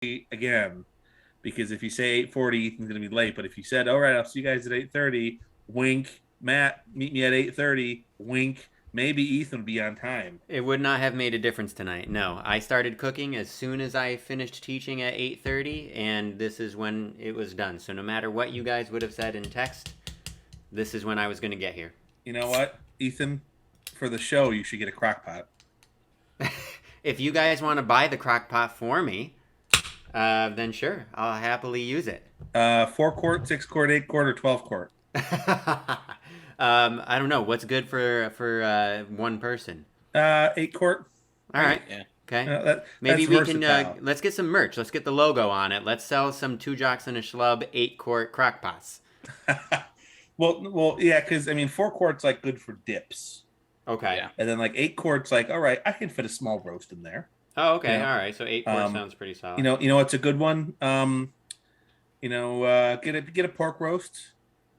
again, because if you say 8:40, Ethan's gonna be late. But if you said, "All right, I'll see you guys at 8:30," wink. Matt, meet me at 8:30. Wink. Maybe Ethan will be on time. It would not have made a difference tonight. No, I started cooking as soon as I finished teaching at 8:30, and this is when it was done. So no matter what you guys would have said in text, this is when I was going to get here. You know what, Ethan? For the show, you should get a crock pot. If you guys want to buy the crock pot for me, then sure, I'll happily use it. 4 quart, 6 quart, 8 quart, or 12 quart. I don't know what's good for one person. 8 quart. All right. Yeah. Okay. Maybe we can let's get some merch. Let's get the logo on it. Let's sell some 2 jocks and a schlub 8-quart crock pots. well, yeah, because I mean, 4 quarts like good for dips. Okay. Yeah. And then like 8 quarts, like, all right, I can fit a small roast in there. Oh, okay. You know? All right. So 8 quart sounds pretty solid. You know, it's a good one. Get a pork roast.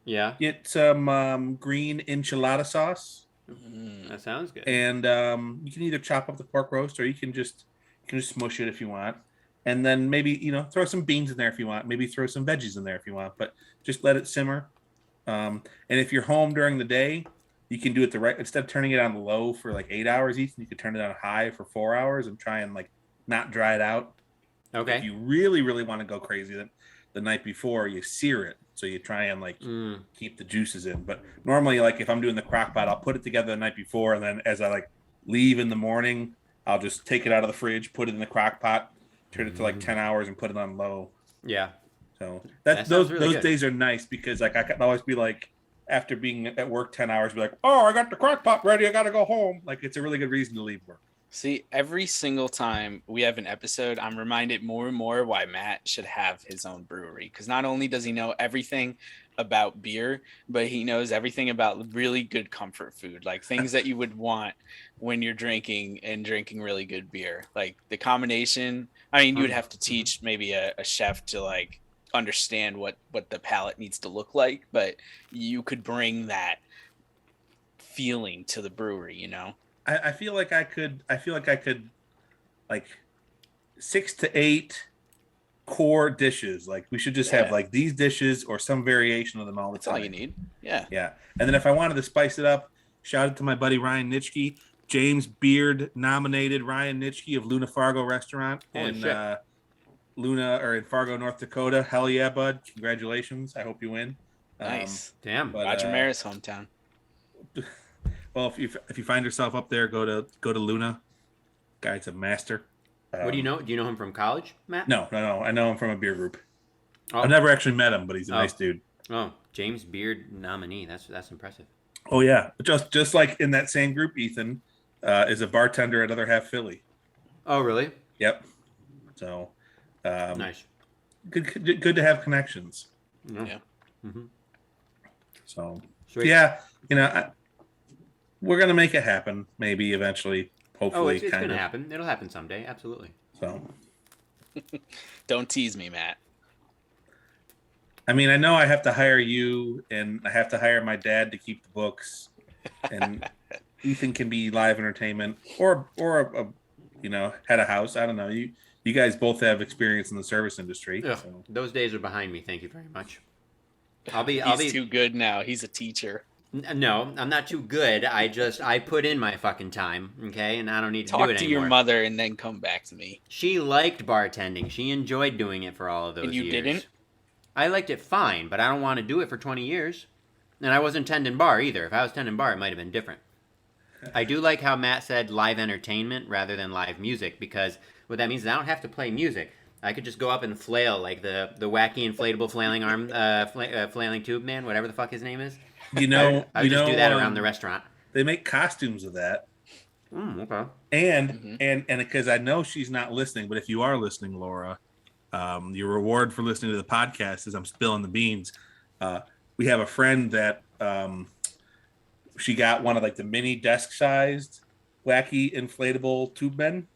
Yeah. Get some green enchilada sauce. That sounds good. And you can either chop up the pork roast or you can just smush it if you want. And then maybe, throw some beans in there if you want. Maybe throw some veggies in there if you want. But just let it simmer. And if you're home during the day, you can do it instead of turning it on low for like 8 hours, Ethan, you could turn it on high for 4 hours and try and like not dry it out. Okay. If you really, really want to go crazy, then the night before you sear it. So you try and like keep the juices in. But normally, like if I'm doing the crock pot, I'll put it together the night before. And then as I like leave in the morning, I'll just take it out of the fridge, put it in the crock pot, turn it to like 10 hours and put it on low. Yeah. So Those days are nice because like I can always be like, after being at work 10 hours, be like, oh, I got the crock pot ready. I got to go home. Like it's a really good reason to leave work. See, every single time we have an episode, I'm reminded more and more why Matt should have his own brewery. Because not only does he know everything about beer, but he knows everything about really good comfort food, like things that you would want when you're drinking really good beer. Like the combination, I mean, you would have to teach maybe a chef to like understand what the palate needs to look like, but you could bring that feeling to the brewery, you know? I feel like I could like 6 to 8 core dishes. Like we should just have like these dishes or some variation of them all the time. That's all you need. Yeah. Yeah. And then if I wanted to spice it up, shout out to my buddy Ryan Nitschke, James Beard nominated Ryan Nitschke of Luna Fargo Restaurant in Fargo, North Dakota. Hell yeah, bud. Congratulations. I hope you win. Nice. Damn. But, Roger Maris' hometown. Well, if you find yourself up there, go to Luna. Guy's a master. What do you know? Do you know him from college, Matt? No. I know him from a beer group. Oh. I've never actually met him, but he's a nice dude. Oh, James Beard nominee. That's impressive. Oh yeah, just like in that same group, Ethan is a bartender at Other Half Philly. Oh really? Yep. So nice. Good to have connections. Yeah. Mm-hmm. So Sweet. yeah, we're gonna make it happen. Maybe eventually, hopefully. Oh, it's gonna happen. It'll happen someday. Absolutely. So, don't tease me, Matt. I mean, I know I have to hire you, and I have to hire my dad to keep the books, and Ethan can be live entertainment, or head a house. I don't know. You guys both have experience in the service industry. Yeah. So. Those days are behind me. Thank you very much. He's too good now. He's a teacher. No, I'm not too good. I put in my fucking time, okay, and I don't need to do it anymore. Talk to your mother and then come back to me. She liked bartending. She enjoyed doing it for all of those years. And you didn't? I liked it fine, but I don't want to do it for 20 years. And I wasn't tending bar either. If I was tending bar, it might have been different. I do like how Matt said live entertainment rather than live music, because what that means is I don't have to play music. I could just go up and flail like the wacky inflatable flailing arm, flailing tube man, whatever the fuck his name is. I would just do that around the restaurant. They make costumes of that. Okay. And because I know she's not listening, but if you are listening, Laura, your reward for listening to the podcast is I'm spilling the beans. We have a friend that she got one of like the mini desk-sized wacky inflatable tube men,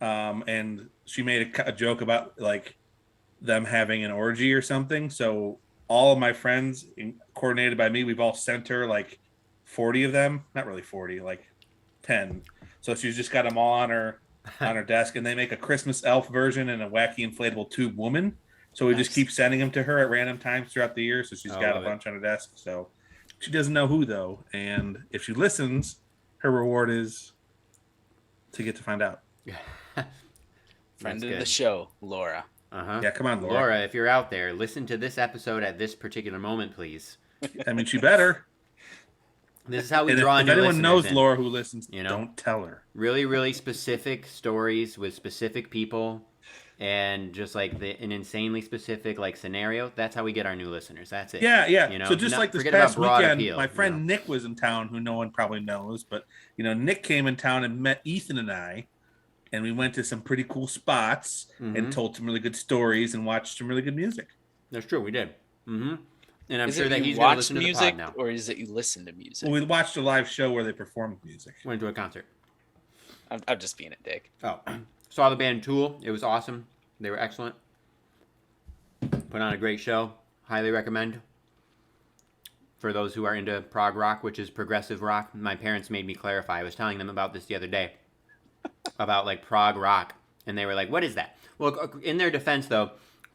and she made a joke about like them having an orgy or something. So all of my friends, coordinated by me, we've all sent her like 40 of them. Not really 40, like 10. So she's just got them all on her on her desk, and they make a Christmas elf version and a wacky inflatable tube woman. So we just Nice. keep sending them to her at random times throughout the year. So she's Oh, got a love it. bunch on her desk. So she doesn't know who though, and if she listens, her reward is to get to find out. Friend That's of good. the show, Laura. Uh-huh. Yeah, come on, Laura. Laura, if you're out there, listen to this episode at this particular moment, please. I mean, she better. This is how we And draw if new anyone listeners knows in. Laura who listens, You know? don't tell her. Really, really specific stories with specific people and just like an insanely specific like scenario. That's how we get our new listeners. That's it. Yeah, yeah. You know? So just Not- like this forget past about broad weekend, appeal, my you friend know? Nick was in town, who no one probably knows, but Nick came in town and met Ethan and I, and we went to some pretty cool spots Mhm. and told some really good stories and watched some really good music. That's true. We did. Mm-hmm. And I'm Is sure it that you he's going to watch listen to the music, pod now. or is it you listen to music? Well, we watched a live show where they performed music. Went to a concert. I'm just being a dick. Oh, saw the band Tool. It was awesome. They were excellent. Put on a great show. Highly recommend. For those who are into prog rock, which is progressive rock. My parents made me clarify. I was telling them about this the other day. About like prog rock. And they were like, what is that? Well, in their defense though,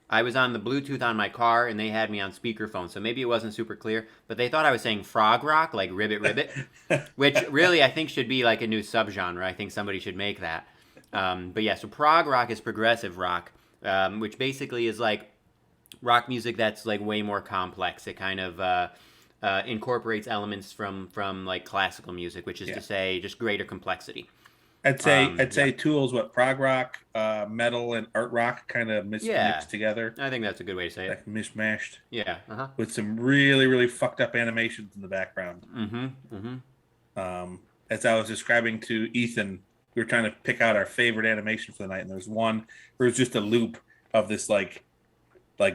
I was on the Bluetooth on my car and they had me on speakerphone. So maybe it wasn't super clear. But they thought I was saying frog rock, like ribbit ribbit. Which really I think should be like a new subgenre. I think somebody should make that. But yeah, so prog rock is progressive rock. Which basically is like rock music that's like way more complex. It kind of incorporates elements from like classical music, which is to say just greater complexity. I'd say Tool's what prog rock, metal, and art rock kind of mixed together. I think that's a good way to say it. Like mishmashed. Yeah. Uh-huh. With some really, really fucked up animations in the background. Mm-hmm. Mm-hmm. As I was describing to Ethan, we were trying to pick out our favorite animation for the night, and there's one where it's just a loop of this like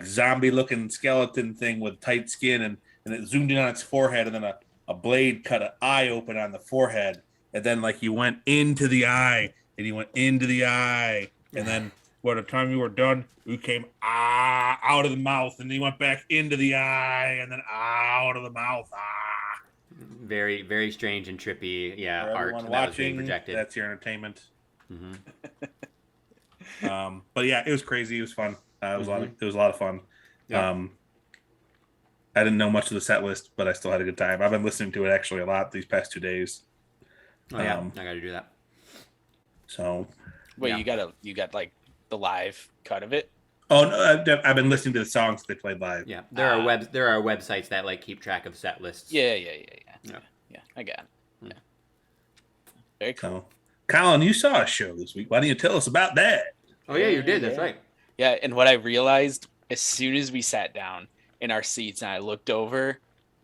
zombie looking skeleton thing with tight skin, and it zoomed in on its forehead, and then a blade cut an eye open on the forehead, and then like you went into the eye, and you went into the eye, and then by the time you were done, you came out of the mouth, and then you went back into the eye, and then out of the mouth. Very, very strange and trippy. Yeah, For art everyone that was being watching, projected. that's your entertainment. Mm-hmm. But yeah, it was crazy. It was fun. It was Mm-hmm. a lot of fun. Yeah. I didn't know much of the set list, but I still had a good time. I've been listening to it actually a lot these past 2 days. Oh yeah, I got to do that. So, Wait, Yeah. you got like the live cut of it? oh no, I've been listening to the songs they played live. Yeah, there are websites that like keep track of set lists. Yeah. Yeah. I got it. Yeah. Very cool. So, Colin, you saw a show this week. Why don't you tell us about that? Oh yeah, you did. That's Yeah. right. Yeah, and what I realized as soon as we sat down in our seats and I looked over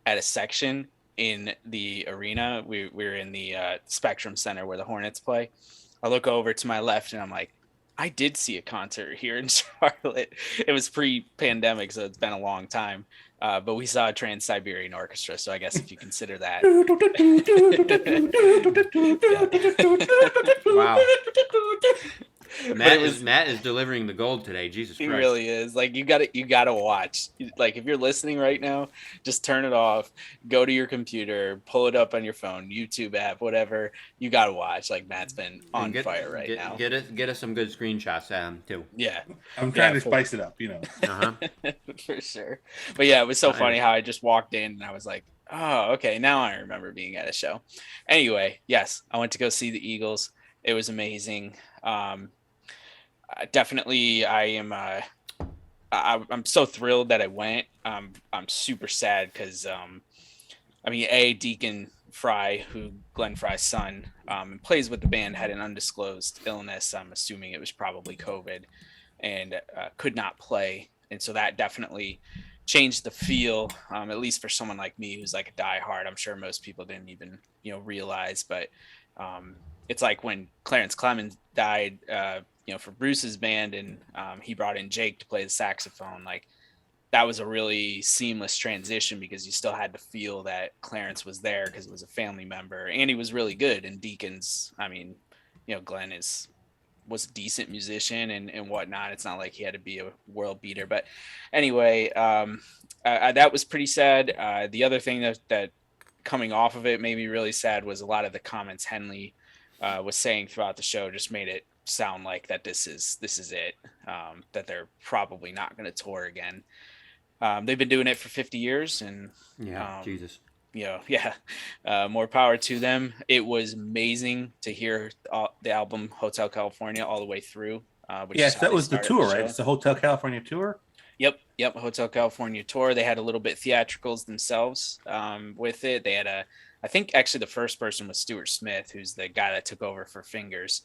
at a section in the arena, we were in the Spectrum Center where the Hornets play. I look over to my left and I'm like, I did see a concert here in Charlotte. It was pre-pandemic, so it's been a long time. But we saw a Trans-Siberian Orchestra, so I guess if you consider that. Wow. But Matt is delivering the gold today. Jesus He Christ. really is. Like you gotta watch. Like if you're listening right now, just turn it off, go to your computer, pull it up on your phone, YouTube app, whatever. You gotta watch. Like Matt's been on fire right now. Get us some good screenshots too. Yeah. I'm trying to spice it up, Uh-huh. For sure. But yeah, it was so funny how I just walked in and I was like, oh, okay, now I remember being at a show. Anyway, yes, I went to go see the Eagles. It was amazing. Definitely, I'm so thrilled that I went. I'm super sad because, Deacon Fry, who Glenn Fry's son, plays with the band, had an undisclosed illness. I'm assuming it was probably COVID, and could not play. And so that definitely changed the feel, at least for someone like me who's like a diehard. I'm sure most people didn't even realize, but it's like when Clarence Clemens died. For Bruce's band, and he brought in Jake to play the saxophone. Like that was a really seamless transition because you still had to feel that Clarence was there because it was a family member, and he was really good. And Deacon's, Glenn was a decent musician and whatnot. It's not like he had to be a world beater, but anyway, that was pretty sad. The other thing that coming off of it made me really sad was a lot of the comments Henley was saying throughout the show just made it sound like that this is it, that they're probably not going to tour again. They've been doing it for 50 years, and Yeah, Jesus. yeah, more power to them. It was amazing to hear the album Hotel California all the way through, which Yeah, is so how that they was the started the tour, right? show. It's the Hotel California tour. Yep, Hotel California tour. They had a little bit theatricals themselves, with it. They had I think actually the first person was Stuart Smith, who's the guy that took over for Fingers,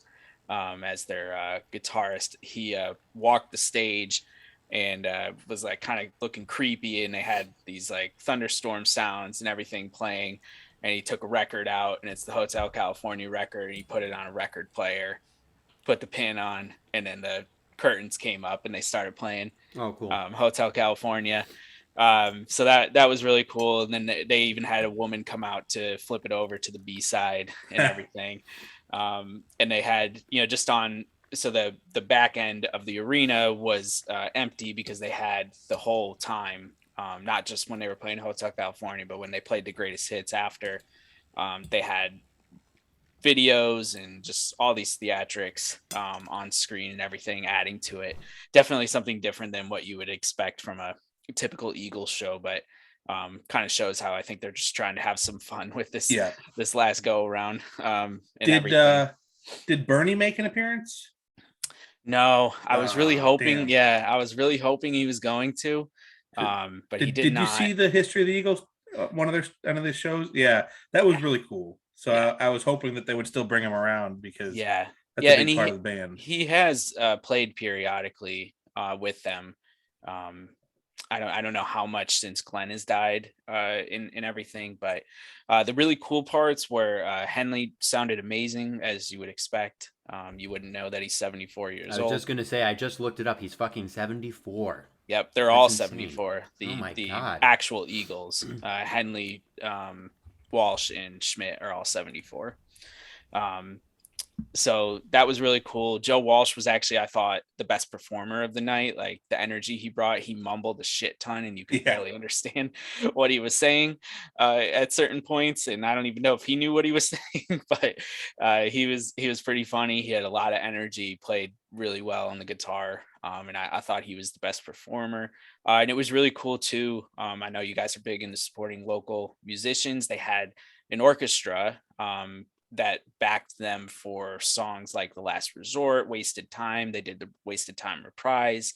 as their guitarist. He walked the stage and was like kind of looking creepy, and they had these like thunderstorm sounds and everything playing. And he took a record out, and it's the Hotel California record, and he put it on a record player, put the pin on, and then the curtains came up and they started playing Oh, cool. Hotel California. So that was really cool. And then they even had a woman come out to flip it over to the B side and everything. And they had, just on, so the back end of the arena was empty because they had the whole time, not just when they were playing Hotel California, but when they played the greatest hits after. They had videos and just all these theatrics on screen and everything adding to it. Definitely something different than what you would expect from a typical Eagles show, but kind of shows how I think they're just trying to have some fun with this Yeah. this last go around, and Did everything. did Bernie make an appearance? No, I was really Oh, hoping. damn. Yeah, I was really hoping he was going to, but he did Did you not. see the history of the Eagles? One of their shows. Yeah, that was Yeah, really cool. So yeah, I was hoping that they would still bring him around because yeah, that's yeah. a And big part he of the band. he has played periodically with them. Um, I don't know how much since Glenn has died, in everything, but the really cool parts were Henley sounded amazing, as you would expect. You wouldn't know that he's 74 I years was just old. gonna say, I just looked it up. He's fucking 74. Yep, they're That's all insane. 74. Oh The my the god. actual Eagles, Henley, Walsh, and Schmidt are all 74. Um, so that was really cool. Joe Walsh was actually, I thought, the best performer of the night. Like the energy he brought, he mumbled a shit ton and you could Yeah. barely understand what he was saying at certain points. And I don't even know if he knew what he was saying, but he was pretty funny. He had a lot of energy, played really well on the guitar. And I thought he was the best performer. And it was really cool too. I know you guys are big into supporting local musicians. They had an orchestra, that backed them for songs like The Last Resort, Wasted Time. They did the Wasted Time reprise,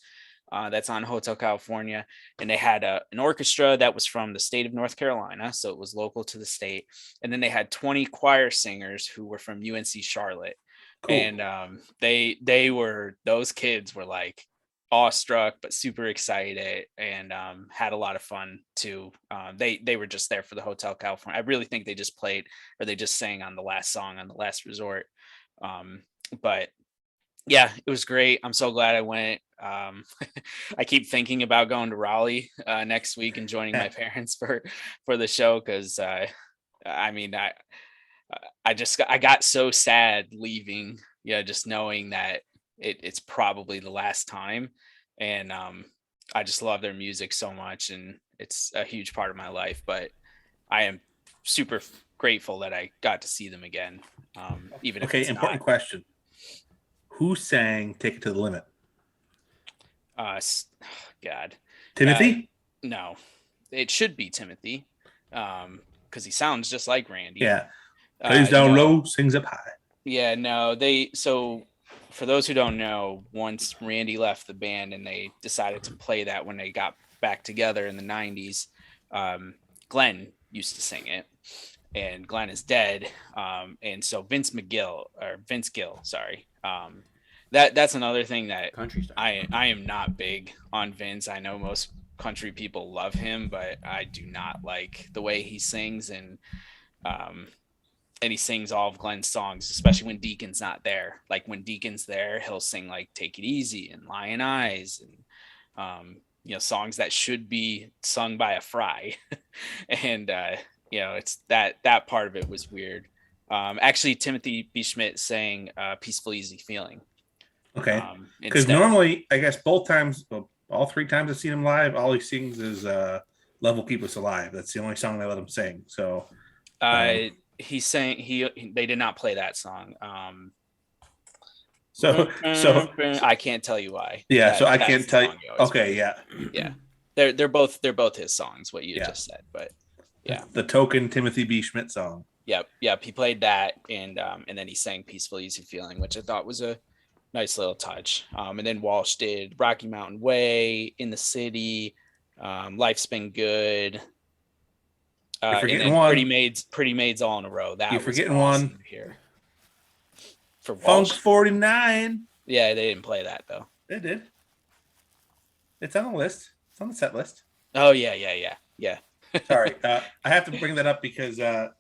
that's on Hotel California. And they had an orchestra that was from the state of North Carolina. So it was local to the state. And then they had 20 choir singers who were from UNC Charlotte. Cool. And those kids were like awestruck but super excited, and had a lot of fun too. They were just there for the Hotel California. I really think they just played, or they just sang on the last song on The Last Resort. But yeah, it was great. I'm so glad I went. I keep thinking about going to Raleigh next week and joining my parents for the show, because I mean I got so sad leaving, yeah, just knowing that it's probably the last time. And I just love their music so much, and it's a huge part of my life. But I am super grateful that I got to see them again, even if Okay, it's important not. question. Who sang "Take It to the Limit"? God, Timothy? no, it should be Timothy, because he sounds just like Randy. Yeah. Plays down No, low, sings up high. yeah, no, so for those who don't know, once Randy left the band and they decided to play that when they got back together in the 90s, Glenn used to sing it, and Glenn is dead. And so Vince Gill, sorry. That's another thing that Country star. I am not big on Vince. I know most country people love him, but I do not like the way he sings. Um, and he sings all of Glenn's songs, especially when Deacon's not there. Like when Deacon's there, he'll sing like "Take It Easy" and "Lion Eyes," and songs that should be sung by a fry. And it's that part of it was weird. Actually, Timothy B. Schmidt sang "Peaceful Easy Feeling." Okay. Because Instead of normally, I guess both times, well, all three times I've seen him live, all he sings is "Love Will Keep Us Alive." That's the only song they let him sing. So he sang they did not play that song. So I can't tell you why. yeah. So I That's can't the tell you. song he always Okay, plays. yeah, Yeah, they're both his songs. What you yeah. just said, but yeah, The token Timothy B. Schmidt song. yep. He played that, and then he sang "Peaceful Easy Feeling," which I thought was a nice little touch. And then Walsh did Rocky Mountain Way, In the City, Life's Been Good, You're and forgetting then one. Pretty Maids all in a row. You're That was forgetting awesome one. to hear. For Funk Walsh, 49. yeah, they didn't play that though. It did. It's on the list. It's on the set list. Oh yeah. Sorry, I have to bring that up because I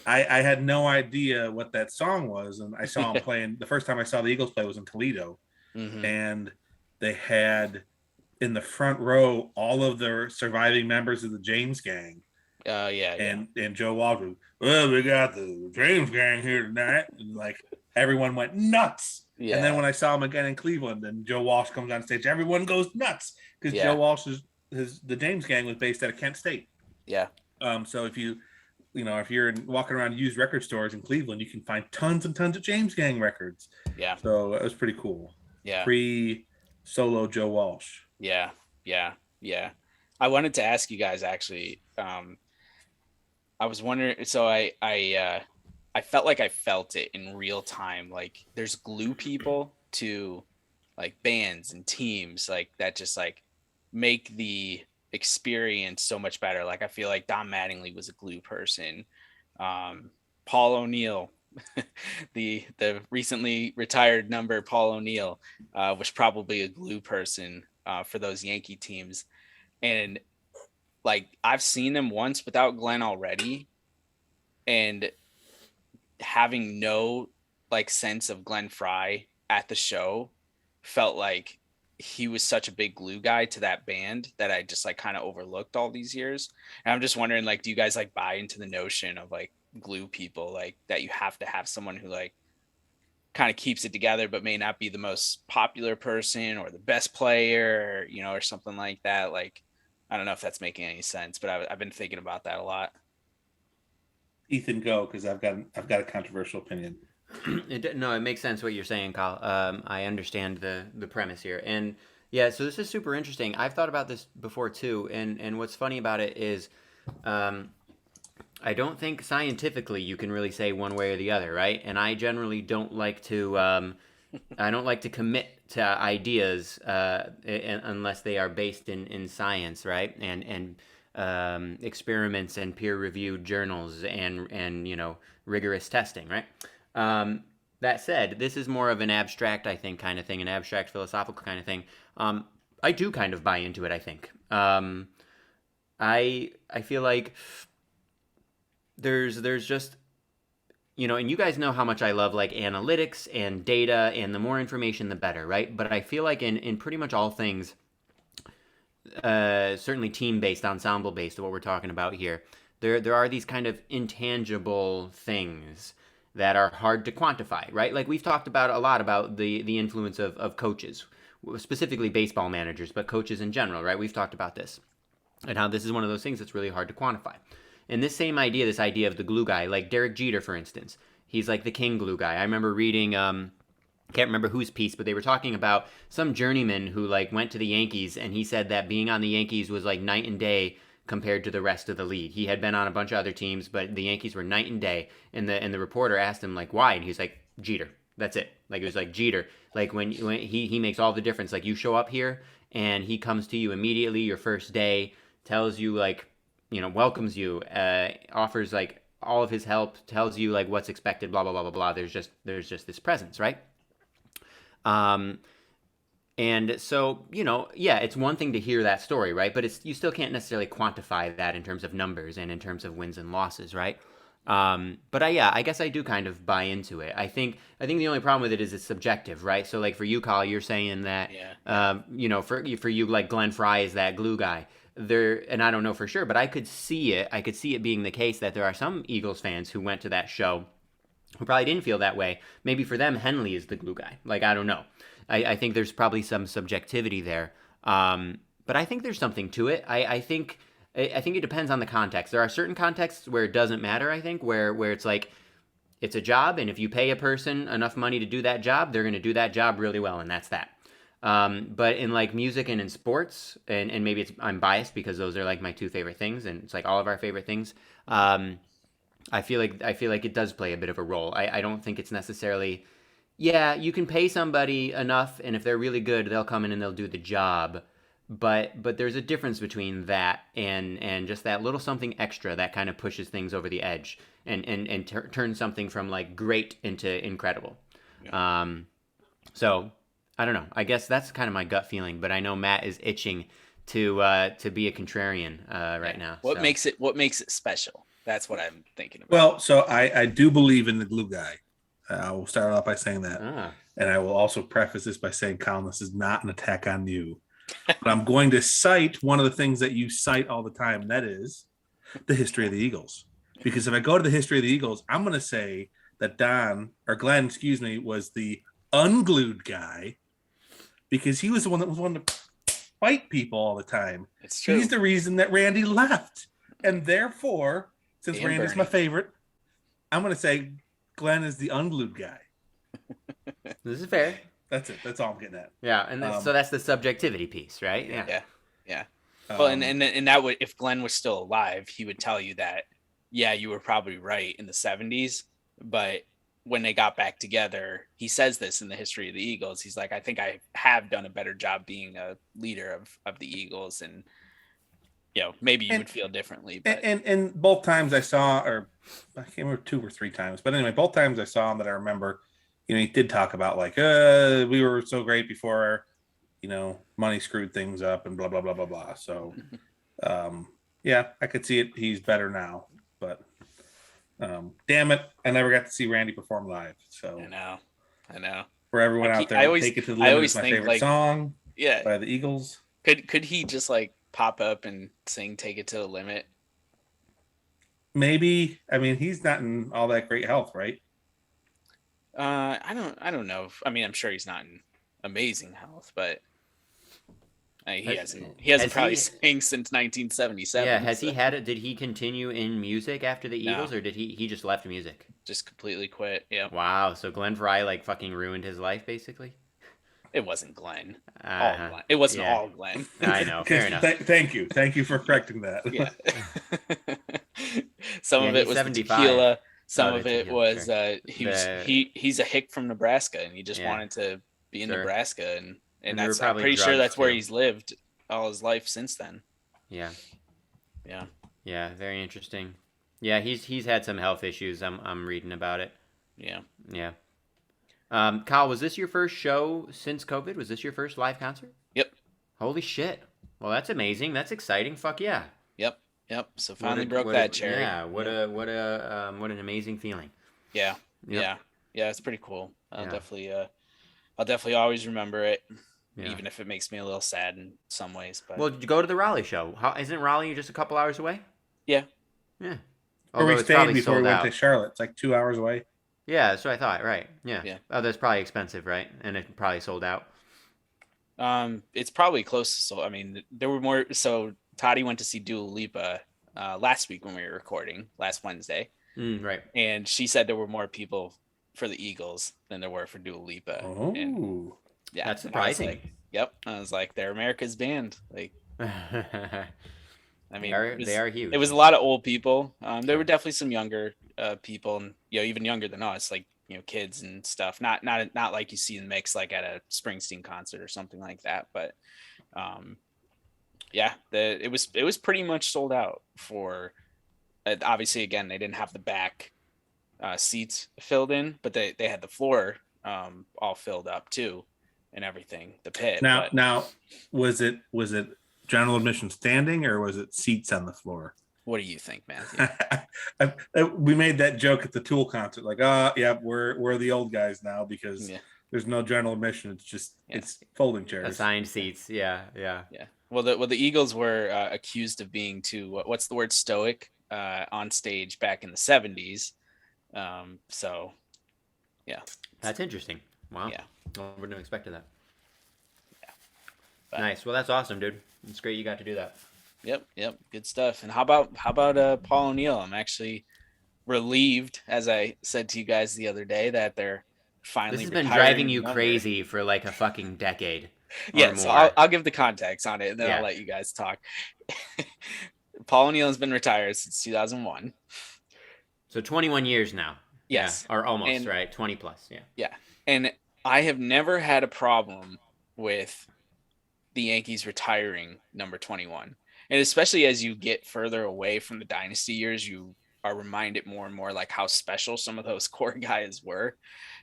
had no idea what that song was, and I saw him playing. The first time I saw the Eagles play was in Toledo, Mm-hmm. and they had in the front row all of the surviving members of the James Gang, Yeah. and Joe Walsh. Well, we got the James Gang here tonight, and like everyone went nuts. And then Yeah. when I saw him again in Cleveland, and Joe Walsh comes on stage, everyone goes nuts because Joe Yeah. Walsh is the James Gang was based out of Kent State. Yeah. So if if you're walking around used record stores in Cleveland, you can find tons and tons of James Gang records. Yeah. So it was pretty cool. Yeah. Pre solo Joe Walsh. Yeah. Yeah. I wanted to ask you guys actually. I was wondering. So I felt like I felt it in real time. Like there's glue people to like bands and teams like that just like make the experience so much better. Like I feel like Don Mattingly was a glue person. Paul O'Neill, the recently retired number Paul O'Neill, was probably a glue person for those Yankee teams. And like I've seen them once without Glenn already, and having no like sense of Glenn Fry at the show felt like he was such a big glue guy to that band that I just like kind of overlooked all these years. And I'm just wondering, like, do you guys like buy into the notion of like glue people, like that you have to have someone who like kind of keeps it together, but may not be the most popular person or the best player, or something like that. Like, I don't know if that's making any sense, but I've been thinking about that a lot. Ethan, go because I've got a controversial opinion. It makes sense what you're saying, Kyle. I understand the premise here, and yeah, so this is super interesting. I've thought about this before too, and what's funny about it is, I don't think scientifically you can really say one way or the other, right? And I generally don't like to I don't like to commit to ideas unless they are based in science, right? And experiments and peer-reviewed journals and rigorous testing, right? That said, this is more of an abstract, I think, kind of thing, an abstract philosophical kind of thing. I do kind of buy into it, I think. I feel like there's just and you guys know how much I love like analytics and data, and the more information the better, right? But I feel like in pretty much all things, certainly team based, ensemble based, what we're talking about here, there are these kind of intangible things that are hard to quantify, right? Like we've talked about a lot about the influence of coaches, specifically baseball managers, but coaches in general, right? We've talked about this and how this is one of those things that's really hard to quantify. And this same idea, this idea of the glue guy, like Derek Jeter, for instance, he's like the king glue guy. I remember reading, can't remember whose piece, but they were talking about some journeyman who like went to the Yankees, and he said that being on the Yankees was like night and day compared to the rest of the league. He had been on a bunch of other teams, but the Yankees were night and day. And the reporter asked him like why, and he was like, Jeter. That's it. Like it was like Jeter. Like when he makes all the difference. Like you show up here and he comes to you immediately your first day, tells you like welcomes you, offers like all of his help, tells you like what's expected, blah blah blah blah blah. There's just this presence, right? And so, yeah, it's one thing to hear that story, right? But you still can't necessarily quantify that in terms of numbers and in terms of wins and losses, right? But I guess I do kind of buy into it. I think the only problem with it is it's subjective, right? So like for you, Kyle, you're saying that, for you, like Glenn Fry is that glue guy there. And I don't know for sure, but I could see it being the case that there are some Eagles fans who went to that show who probably didn't feel that way. Maybe for them, Henley is the glue guy. Like, I don't know. I think there's probably some subjectivity there. But I think there's something to it. I think it depends on the context. There are certain contexts where it doesn't matter, I think, where it's like it's a job, and if you pay a person enough money to do that job, they're going to do that job really well, and that's that. But in like music and in sports, and maybe I'm biased because those are like my two favorite things, and it's like all of our favorite things. I feel like it does play a bit of a role. I don't think it's necessarily, yeah, you can pay somebody enough, and if they're really good, they'll come in and they'll do the job. But there's a difference between that and just that little something extra that kind of pushes things over the edge and turns something from like great into incredible. Yeah. So I don't know. I guess that's kind of my gut feeling, but I know Matt is itching to be a contrarian right now. What so. makes it special? That's what I'm thinking about. Well, so I do believe in the glue guy. I will start off by saying that. And I will also preface this by saying, Colin, this is not an attack on you. But I'm going to cite one of the things that you cite all the time. And that is the history of the Eagles. Because if I go to the history of the Eagles, I'm going to say that Glenn, was the unglued guy because he was the one that was wanting to fight people all the time. It's true. He's the reason that Randy left. And therefore, since And Randy's Bernie. my favorite, I'm going to say Glenn is the unglued guy. This is fair. That's it. That's all I'm getting at. Yeah, and so that's the subjectivity piece, right? Yeah. Well, and that would, if Glenn was still alive, he would tell you that, yeah, you were probably right in the 70s, but when they got back together, he says this in the history of the Eagles. He's like, I think I have done a better job being a leader of the Eagles, and maybe you would feel differently. But and both times I saw, or I can't remember 2 or 3 times, but anyway, both times I saw him that I remember, he did talk about like, we were so great before, money screwed things up and blah, blah, blah, blah, blah. So, yeah, I could see it. He's better now, but damn it, I never got to see Randy perform live. So I know. For everyone out there, Take It to the Limit is my favorite song. Yeah, by the Eagles. Could he just like pop up and sing "Take It to the Limit"? Maybe. I mean, he's not in all that great health, right? I don't know. I mean, I'm sure he's not in amazing health, but he hasn't probably sang since 1977. Yeah, has he had it? Did he continue in music after the Eagles, or did he just left music? Just completely quit. Yeah. Wow. So Glenn Frey like fucking ruined his life, basically. It wasn't Glenn. Glenn. It wasn't all Glenn. I know. Fair enough. Thank you for correcting that. Yeah. Some of it was tequila. Some of it was he's a hick from Nebraska, and he just wanted to be in Nebraska, and that's, I'm pretty sure that's where he's lived all his life since then. Yeah. Yeah. Yeah. Very interesting. Yeah, he's had some health issues. I'm reading about it. Yeah. Yeah. Kyle, was this your first show since COVID? Was this your first live concert? Yep. Holy shit. Well, that's amazing. That's exciting. Fuck yeah. Yep. So finally broke that cherry. Yeah. What an amazing feeling. Yeah. Yep. Yeah. It's pretty cool. I'll definitely always remember it, even if it makes me a little sad in some ways. But well, did you go to the Raleigh show? Isn't Raleigh just a couple hours away? Yeah. Yeah. Or we stayed before we went to Charlotte. It's like 2 hours away. Yeah, that's what I thought. Right. Yeah. Oh, that's probably expensive, right? And it probably sold out. It's probably close to sold. I mean, there were more. So Toddy went to see Dua Lipa last week when we were recording, last Wednesday. Right. And she said there were more people for the Eagles than there were for Dua Lipa. Oh. And, yeah, that's surprising. I was like, they're America's band. Like, I mean, they are huge. It was a lot of old people. There were definitely some younger people, and even younger than us, like kids and stuff. Not like you see in the mix like at a Springsteen concert or something like that. But it was pretty much sold out for. Obviously, again, they didn't have the back seats filled in, but they had the floor all filled up too, and everything. The pit. Now, was it general admission standing, or was it seats on the floor? What do you think, Matthew? We made that joke at the Tool concert, like, we're the old guys now because there's no general admission. It's just it's folding chairs, assigned seats. Yeah. Well, the Eagles were accused of being too what's the word, stoic on stage back in the 70s. So, yeah, that's interesting. Wow. Yeah, well, wouldn't have expected that. Yeah, but, nice. Well, that's awesome, dude. It's great you got to do that. Yep, good stuff. And how about Paul O'Neill? I'm actually relieved, as I said to you guys the other day, that they're finally This has been retiring driving the you number. crazy for like a fucking decade or Yeah, so more. I'll give the context on it, and then Yeah. I'll let you guys talk. Paul O'Neill has been retired since 2001. So 21 years now. Yes. Yeah, or almost, And right? 20 plus, yeah. yeah, and I have never had a problem with the Yankees retiring number 21. And especially as you get further away from the dynasty years, you are reminded more and more like how special some of those core guys were.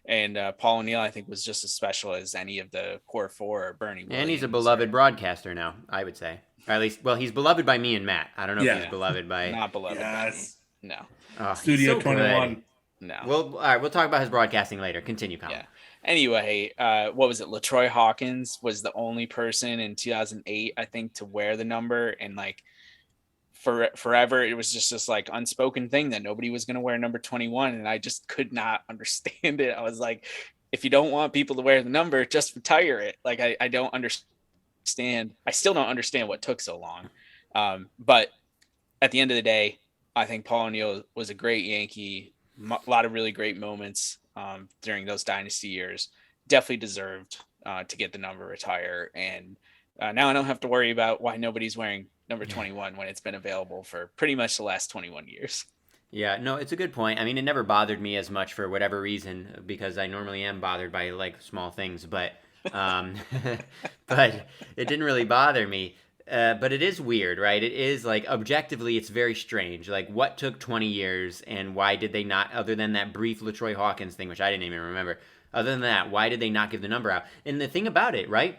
And Paul O'Neill, I think, was just as special as any of the core four or Bernie Williams. And he's a beloved broadcaster now, I would say. Or at least, well, he's beloved by me and Matt. I don't know if he's beloved by... Not beloved by me. No. Oh, Studio so 21. Good. No. All right, we'll talk about his broadcasting later. Continue, Colin. Yeah. Anyway, what was it? LaTroy Hawkins was the only person in 2008, I think, to wear the number, and like forever, it was just this like unspoken thing that nobody was going to wear number 21, and I just could not understand it. I was like, if you don't want people to wear the number, just retire it. Like I don't understand. I still don't understand what took so long. But at the end of the day, I think Paul O'Neill was a great Yankee. A lot of really great moments during those dynasty years. Definitely deserved to get the number retire. And now I don't have to worry about why nobody's wearing number 21 when it's been available for pretty much the last 21 years. Yeah, no, it's a good point. I mean, it never bothered me as much for whatever reason, because I normally am bothered by like small things, but but it didn't really bother me. But it is weird, right? It is like objectively, it's very strange. Like, what took 20 years, and why did they not? Other than that brief LaTroy Hawkins thing, which I didn't even remember. Other than that, why did they not give the number out? And the thing about it, right,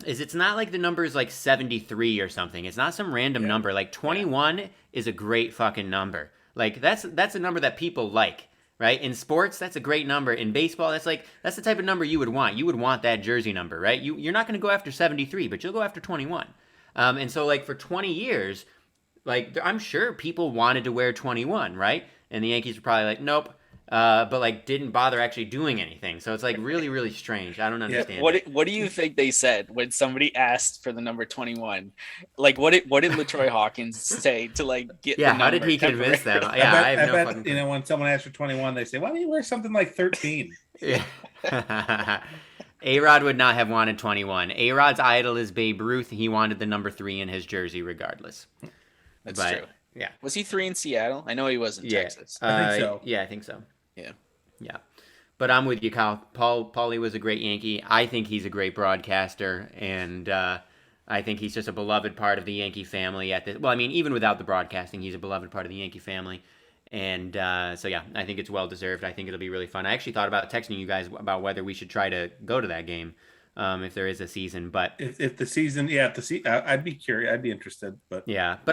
is it's not like the number is like 73 or something. It's not some random number. Like 21 is a great fucking number. Like that's a number that people like. Right? In sports, that's a great number. In baseball, that's the type of number you would want. You would want that jersey number, right? You're not going to go after 73, but you'll go after 21. And so, like, for 20 years, like, I'm sure people wanted to wear 21, right? And the Yankees were probably like, nope. But, like, didn't bother actually doing anything. So it's, like, really, really strange. I don't understand. What do you think they said when somebody asked for the number 21? Like, what did LaTroy Hawkins say to, like, get the number? How did he convince them? Yeah, I have no fucking clue. When someone asks for 21, they say, why don't you wear something like 13? Yeah. A-Rod would not have wanted 21. A-Rod's idol is Babe Ruth. He wanted the number 3 in his jersey regardless. That's true. Yeah. Was he 3 in Seattle? I know he was in Texas. I think so. Yeah, I think so. Yeah. But I'm with you, Kyle. Paulie was a great Yankee. I think he's a great broadcaster, and I think he's just a beloved part of the Yankee family. Well, I mean, even without the broadcasting, he's a beloved part of the Yankee family. And so, yeah, I think it's well-deserved. I think it'll be really fun. I actually thought about texting you guys about whether we should try to go to that game if there is a season. But if the season, I'd be curious. I'd be interested. But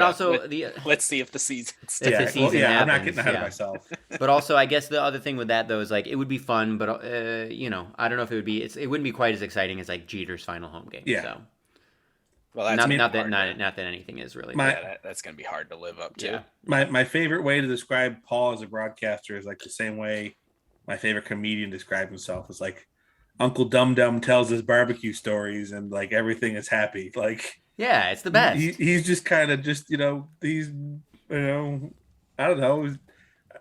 also let's see if the season. Happens, I'm not getting ahead of myself. But also, I guess the other thing with that though is like it would be fun, but I don't know if it would be. It wouldn't be quite as exciting as like Jeter's final home game. Yeah. So. Well, that's not that anything is really. That's going to be hard to live up to. Yeah. My favorite way to describe Paul as a broadcaster is like the same way my favorite comedian describes himself is like Uncle Dum Dum tells his barbecue stories and like everything is happy. Like it's the best. He's just kind of just I don't know.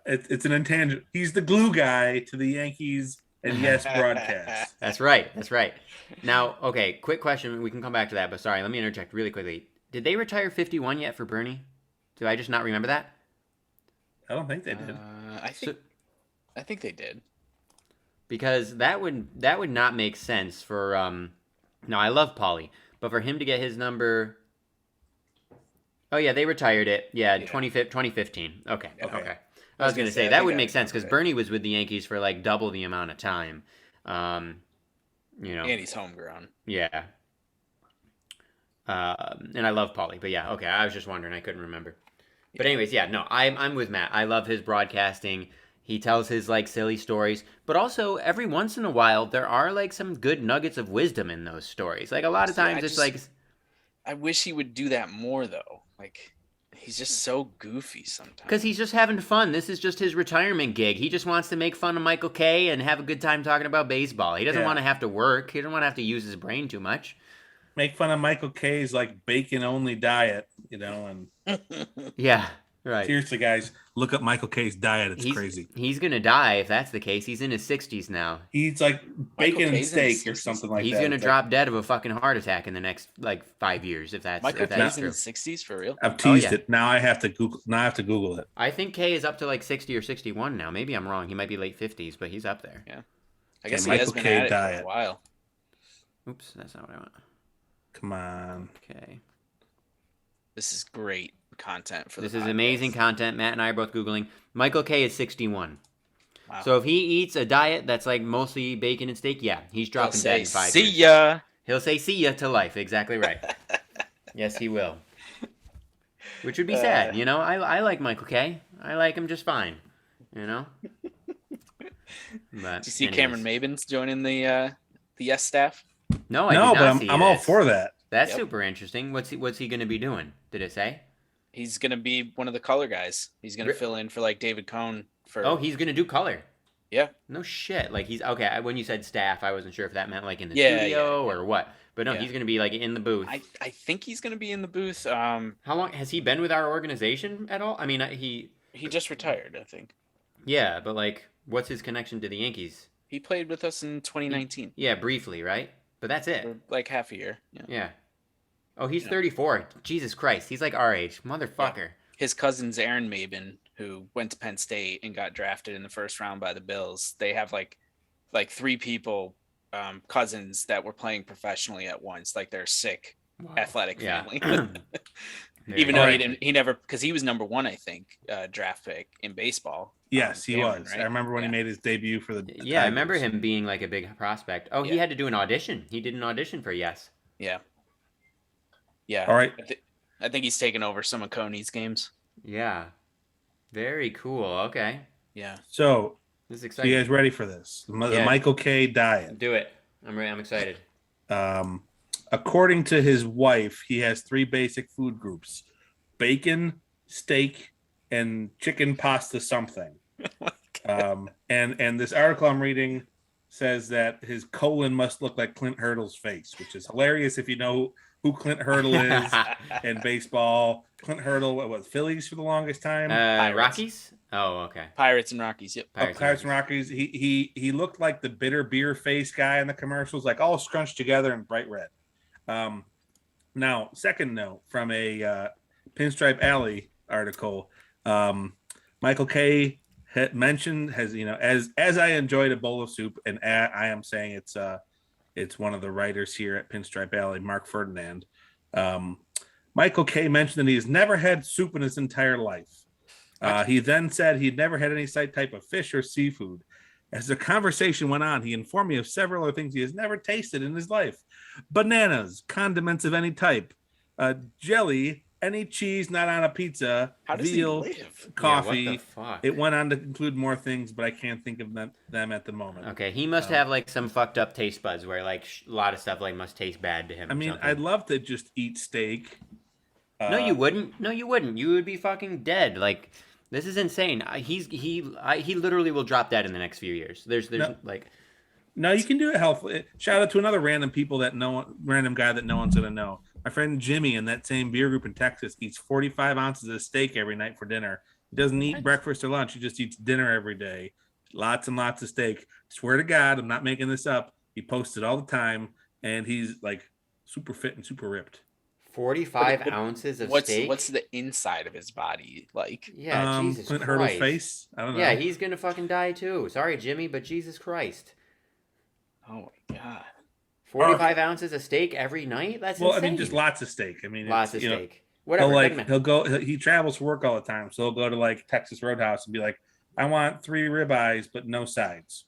It's an intangible. He's the glue guy to the Yankees. And yes, broadcast. That's right. Now, okay, quick question. We can come back to that, but sorry, let me interject really quickly. Did they retire 51 yet for Bernie? Do I just not remember that? I don't think they did. I think they did. Because that would not make sense for no, I love Paulie, but for him to get his number. Oh yeah, they retired it. Yeah, 2015. Okay. I was going to say, that would make sense, because Bernie was with the Yankees for, like, double the amount of time. And he's homegrown. Yeah. And I love Paulie, but yeah, okay, I was just wondering. I couldn't remember. But anyways, yeah, no, I'm with Matt. I love his broadcasting. He tells his, like, silly stories. But also, every once in a while, there are, like, some good nuggets of wisdom in those stories. Like, a lot of times it's like... I wish he would do that more, though. Like... He's just so goofy sometimes. Because he's just having fun. This is just his retirement gig. He just wants to make fun of Michael Kay and have a good time talking about baseball. He doesn't want to have to work. He doesn't want to have to use his brain too much. Make fun of Michael Kay's like bacon only diet, and yeah. Right. Seriously, guys, look up Michael K's diet. It's crazy. He's gonna die if that's the case. He's in his 60s now. He eats like Michael bacon and K's in his steak or 60s? something like He's that. gonna It's drop dead of a fucking heart attack in the next like 5 years if that's Michael if that's K's in true. his 60s for real? I've teased yeah. it. Now I have to Google. Now I have to Google it. I think K is up to like 60 or 61 now. Maybe I'm wrong. He might be late 50s, but he's up there. Yeah. I guess he Michael has been K at it diet. for a while. Oops, that's not what I want. Come on. Okay. This is great content for This the is podcast. amazing content. Matt and I are both Googling. Michael K is 61. Wow. So if he eats a diet that's like mostly bacon and steak, yeah, he's He'll dropping dead in 5 see years. ya. He'll say see ya to life. Exactly right. Yes, he will. Which would be sad, you know? I like Michael K. I like him just fine, you know? But Did you see anyways. Cameron Mabins joining the Yes staff? No, I No, did but not see I'm all this. for that. That's Yep. super interesting. What's he going to be doing? Did it say? He's gonna be one of the color guys. He's gonna Re- fill in for like David Cohn for. Oh, he's going to do color. Yeah. No shit. Like he's okay. When you said staff, I wasn't sure if that meant like in the Yeah, studio yeah. or what. But no, Yeah. he's going to be like in the booth. I think he's gonna be in the booth. How long has he been with our organization at all? I mean, He just retired, I think. yeah, but like, what's his connection to the Yankees? He played with us in 2019 Yeah, briefly, right? But that's it. for like half a year. Yeah. Yeah. Oh, he's Yeah. 34. Jesus Christ, he's like our age, motherfucker. His cousin's Aaron Mabin, who went to Penn State and got drafted in the first round by the Bills. They have like three people, cousins that were playing professionally at once. Like they're sick, Wow. athletic Yeah. family. Very Even though Alright. he never, because he was number one, I think, draft pick in baseball. Yes, he Cameron, was. right? I remember when Yeah. he made his debut for the Yeah, I remember Tigers. him being like a big prospect. Oh, he Yeah. had to do an audition. He did an audition for Yes. Yeah. Yeah. All right. I think he's taken over some of Coney's games. Yeah. Very cool. Okay. Yeah. So, This is so exciting. you guys ready for this? The Yeah. Michael K diet. Do it. I'm ready. I'm excited. According to his wife, he has 3 basic food groups: bacon, steak, and chicken pasta something. And this article I'm reading says that his colon must look like Clint Hurdle's face, which is hilarious if you know who Clint Hurdle is in baseball. Clint Hurdle, what was Phillies for the longest time? Rockies? Oh, okay. Pirates and Rockies. Yep. Pirates and Rockies. He looked like the bitter beer face guy in the commercials, like all scrunched together in bright red. Now, second note from a Pinstripe Alley article, Michael K mentioned as I enjoyed a bowl of soup, and I am saying it's one of the writers here at Pinstripe Alley, Mark Ferdinand. Michael K mentioned that he has never had soup in his entire life. He then said he'd never had any type of fish or seafood. As the conversation went on, he informed me of several other things he has never tasted in his life: bananas, condiments of any type, jelly, any cheese not on a pizza, How does veal, he live? coffee. Yeah, what the fuck? It went on to include more things, but I can't think of them at the moment. Okay, he must have like some fucked up taste buds where like a lot of stuff like must taste bad to him. I or mean, something. I'd love to just eat steak. No, you wouldn't. No, you wouldn't. You would be fucking dead. Like this is insane. He literally will drop dead in the next few years. There's No. like No, you can do it healthfully. Shout out to another random guy that no one's gonna know. My friend Jimmy in that same beer group in Texas eats 45 ounces of steak every night for dinner. He doesn't eat breakfast or lunch. He just eats dinner every day. Lots and lots of steak. Swear to God, I'm not making this up. He posts it all the time, and he's like super fit and super ripped. 45 But ounces of What's steak. what's the inside of his body like? Yeah, Jesus Clint Christ. Hurdle's face. I don't know. Yeah, he's gonna fucking die too. Sorry, Jimmy, but Jesus Christ. Oh my god. 45 ounces of steak every night? That's well, insane. I mean, just lots of steak. I mean, Lots of you know, steak. Whatever. doesn't matter. he travels for work all the time, so he'll go to like Texas Roadhouse and be like, I want 3 ribeyes but no sides.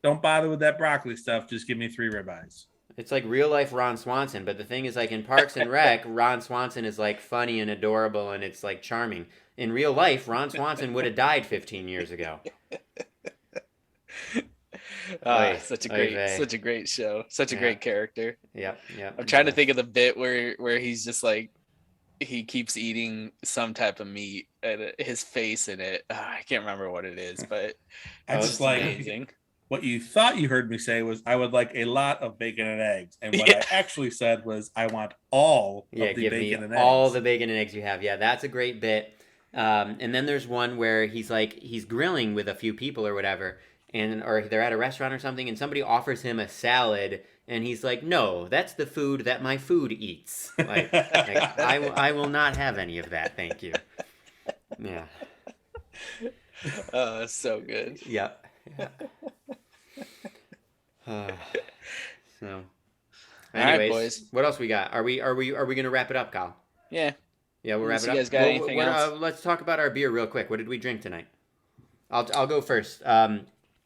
Don't bother with that broccoli stuff, just give me 3 ribeyes. It's like real life Ron Swanson, but the thing is, like in Parks and Rec, Ron Swanson is like funny and adorable and it's like charming. In real life, Ron Swanson would have died 15 years ago. Such a great show. Such a Yeah. great character. Yep. I'm trying to think of the bit where he's just like he keeps eating some type of meat and his face in it. I can't remember what it is, but I it's just like amazing. what you thought you heard me say was I would like a lot of bacon and eggs, and what I actually said was I want all Yeah, of the give me bacon and all eggs. the bacon and eggs you have. Yeah, that's a great bit. And then there's one where he's grilling with a few people or whatever, and or they're at a restaurant or something, and somebody offers him a salad, and he's like, "No, that's the food that my food eats. I will not have any of that, thank you." Yeah. Oh, so good. Yep. Yeah. So, All right, anyways, boys. what else we got? Are we gonna wrap it up, Kyle? Yeah. Yeah, we'll wrap Unless it you up. guys got anything else? Let's talk about our beer real quick. What did we drink tonight? I'll go first.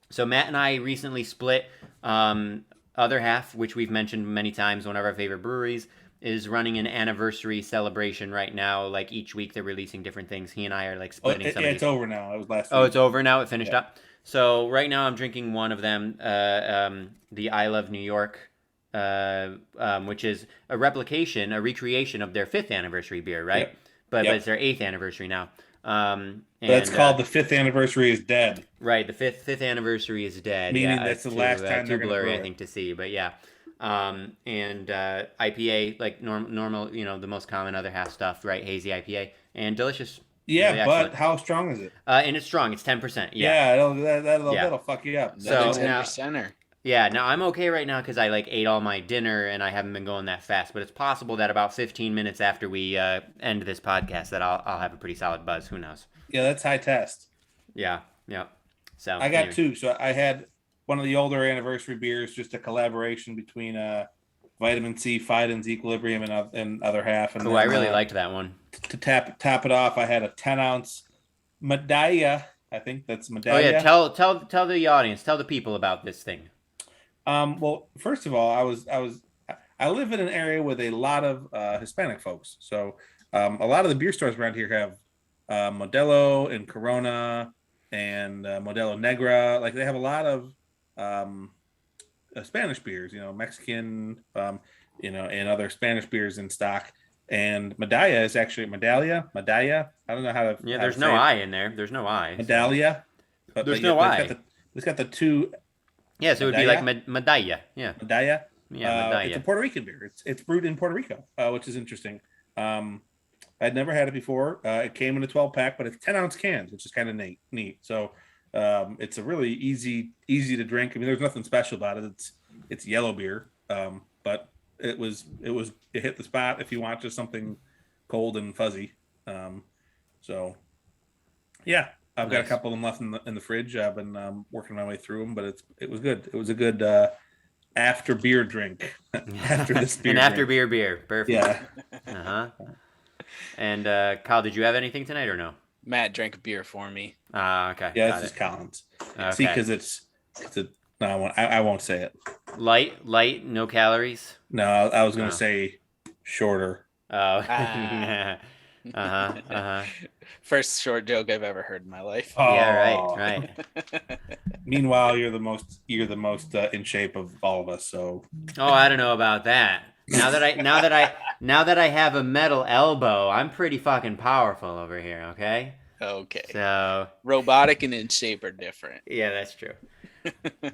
So Matt and I recently split. Other half, which we've mentioned many times, one of our favorite breweries, is running an anniversary celebration right now. Like each week, they're releasing different things. He and I are like splitting some of these. It's over now. It was last week. Oh, it's over now. It finished up. So right now, I'm drinking one of them, the I Love New York, which is a recreation of their 5th anniversary beer, right? Yep. But it's their 8th anniversary now. That's called the 5th anniversary is dead. Right, the fifth anniversary is dead. Meaning yeah, that's the last time they're too going to blurry, brew I it. think, to see. But yeah, and IPA, like normal, the most common other half stuff, right? Hazy IPA and delicious. Yeah, really but excellent. how strong is it? And it's strong. It's 10%. Yeah. That'll fuck you up. So Another now- 10%er. Yeah, now I'm okay right now because I like ate all my dinner and I haven't been going that fast. But it's possible that about 15 minutes after we end this podcast, that I'll have a pretty solid buzz. Who knows? Yeah, that's high test. Yeah. So I got anyway. 2. So I had one of the older anniversary beers, just a collaboration between Vitamin C, Fidens, Equilibrium, and other half. And Oh, I really liked that one. To top it off, I had a 10-ounce Medalla. I think that's Medalla. Oh yeah, tell the audience, tell the people about this thing. Well, first of all, I live in an area with a lot of Hispanic folks, so a lot of the beer stores around here have Modelo and Corona and Modelo Negra. Like they have a lot of Spanish beers, Mexican, and other Spanish beers in stock. And Medalla is actually Medalla. I don't know how to. Yeah, how there's to no say I in there. There's no I. So. Medalla. There's no I. It's got the 2. Yeah, so it would be like Medalla. Yeah. Medalla. Yeah, Medalla. It's a Puerto Rican beer. It's brewed in Puerto Rico, which is interesting. I'd never had it before. It came in a 12-pack, but it's 10-ounce cans, which is kind of neat. So it's a really easy to drink. I mean, there's nothing special about it. It's yellow beer, but it hit the spot if you want just something cold and fuzzy. So yeah, I've got a couple of them left in the fridge. I've been working my way through them, but it was good. It was a good after beer drink. After this beer. An after beer. Perfect. Yeah. Uh-huh. And Kyle, did you have anything tonight or no? Matt drank a beer for me. Okay. Yeah, this is Colin's. Okay. See, because it's a no, I won't say it. Light, no calories. No, I was gonna say shorter. Oh. Ah. Uh-huh. First short joke I've ever heard in my life. Oh. Yeah, right. Meanwhile, you're the most in shape of all of us. So. Oh, I don't know about that. Now that I have a metal elbow, I'm pretty fucking powerful over here, okay? Okay. So Robotic and in shape are different. yeah, that's true. All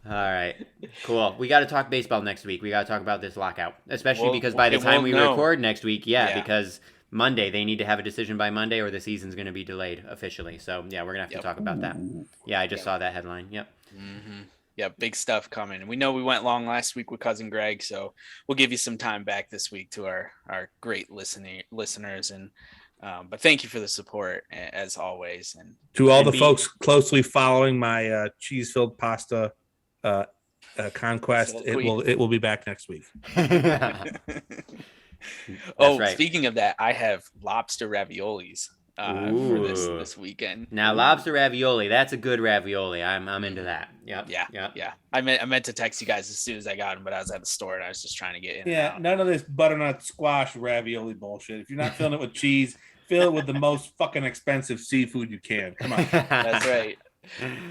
right, cool. We got to talk baseball next week. We got to talk about this lockout, especially because by the time we record next week, because Monday they need to have a decision by Monday, or the season's going to be delayed officially. So yeah, we're gonna have to talk about that. Yeah, I just saw that headline. Yep. Mm-hmm. Yeah, big stuff coming. We know we went long last week with Cousin Greg, so we'll give you some time back this week to our great listeners. And but thank you for the support as always. And to all the folks closely following my cheese-filled pasta conquest, it will be back next week. Right. Speaking of that, I have lobster raviolis for this weekend. Now, lobster ravioli, that's a good ravioli. I'm into that. Yep. Yeah. I meant to text you guys as soon as I got them, but I was at the store and I was just trying to get in. Yeah, none of this butternut squash ravioli bullshit. If you're not filling it with cheese, fill it with the most fucking expensive seafood you can. Come on. That's right.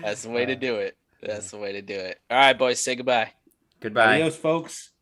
That's the way to do it. That's the way to do it. All right, boys, say goodbye. Goodbye. Adios, folks.